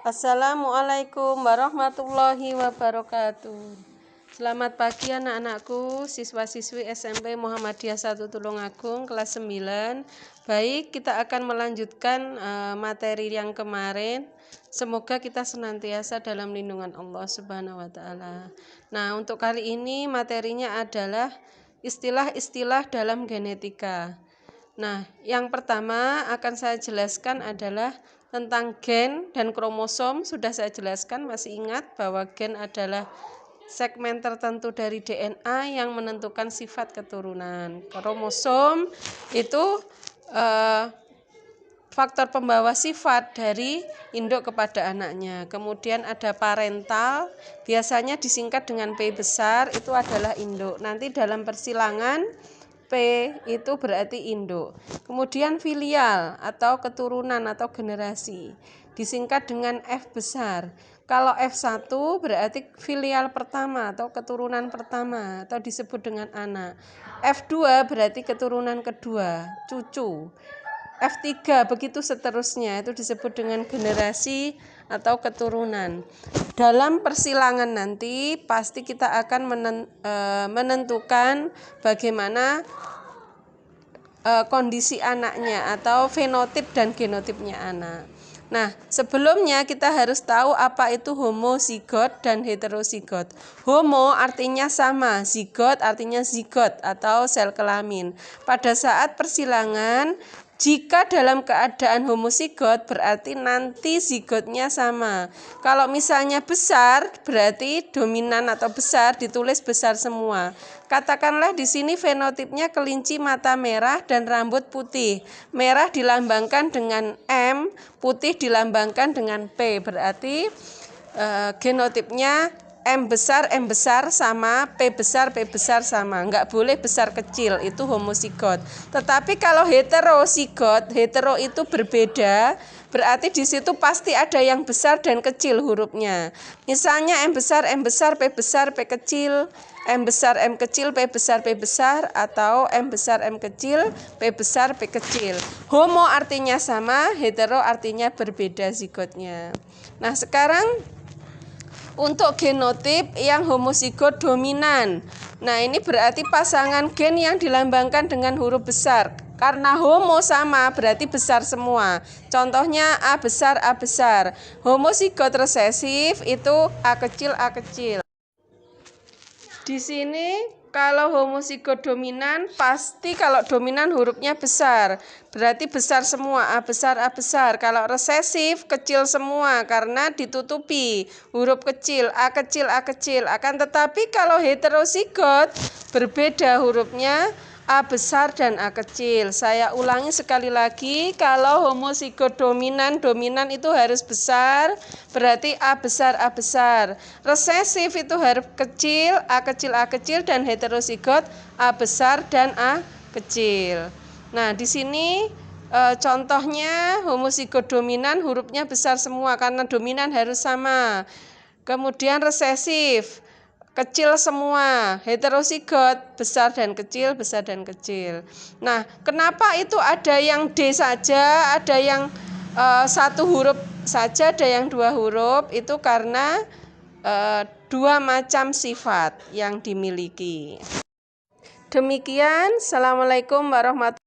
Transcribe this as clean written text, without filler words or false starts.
Assalamualaikum warahmatullahi wabarakatuh. Selamat pagi anak-anakku, siswa-siswi SMP Muhammadiyah 1 Tulungagung kelas 9. Baik, kita akan melanjutkan materi yang kemarin. Semoga kita senantiasa dalam lindungan Allah Subhanahu wa taala. Nah, untuk kali ini materinya adalah istilah-istilah dalam genetika. Nah, yang pertama akan saya jelaskan adalah tentang gen dan kromosom. Sudah saya jelaskan, masih ingat bahwa gen adalah segmen tertentu dari DNA yang menentukan sifat keturunan. Kromosom itu faktor pembawa sifat dari induk kepada anaknya. Kemudian ada parental, biasanya disingkat dengan P besar, itu adalah induk. Nanti dalam persilangan P itu berarti induk. Kemudian filial atau keturunan atau generasi, disingkat dengan F besar. Kalau F1 berarti filial pertama atau keturunan pertama atau disebut dengan anak. F2 berarti keturunan kedua, cucu. F3 begitu seterusnya, itu disebut dengan generasi atau keturunan. Dalam persilangan nanti pasti kita akan menentukan bagaimana kondisi anaknya atau fenotip dan genotipnya anak. Nah, sebelumnya kita harus tahu apa itu homozigot dan heterozigot. Homo artinya sama, zigot artinya zigot atau sel kelamin. Pada saat persilangan, jika dalam keadaan homozigot berarti nanti zigotnya sama. Kalau misalnya besar berarti dominan atau besar ditulis besar semua. Katakanlah di sini fenotipnya kelinci mata merah dan rambut putih. Merah dilambangkan dengan M, putih dilambangkan dengan P. Berarti genotipnya M besar sama, P besar sama. Enggak boleh besar kecil, itu homozigot. Tetapi kalau heterozigot, hetero itu berbeda, berarti di situ pasti ada yang besar dan kecil hurufnya. Misalnya M besar, P besar, P kecil, M besar, M kecil, P besar, atau M besar, M kecil, P besar, P kecil. Homo artinya sama, hetero artinya berbeda zigotnya. Nah, sekarang untuk genotip yang homozigot dominan. Nah, ini berarti pasangan gen yang dilambangkan dengan huruf besar. Karena homo sama berarti besar semua. Contohnya A besar. Homozigot resesif itu A kecil. Di sini kalau homozigot dominan, pasti kalau dominan hurufnya besar, berarti besar semua, A besar. Kalau resesif, kecil semua, karena ditutupi huruf kecil, A kecil. Akan tetapi kalau heterozigot, berbeda hurufnya, A besar dan A kecil. Saya ulangi sekali lagi, kalau homozigot dominan itu harus besar, berarti A besar. Resesif itu huruf kecil, A kecil, dan heterozigot A besar dan A kecil. Nah, di sini contohnya homozigot dominan hurufnya besar semua, karena dominan harus sama. Kemudian resesif, kecil semua. Heterozigot besar dan kecil. Nah, kenapa itu ada yang D saja, ada yang satu huruf saja, ada yang dua huruf? Itu karena dua macam sifat yang dimiliki. Demikian, assalamualaikum warahmatullahi wabarakatuh.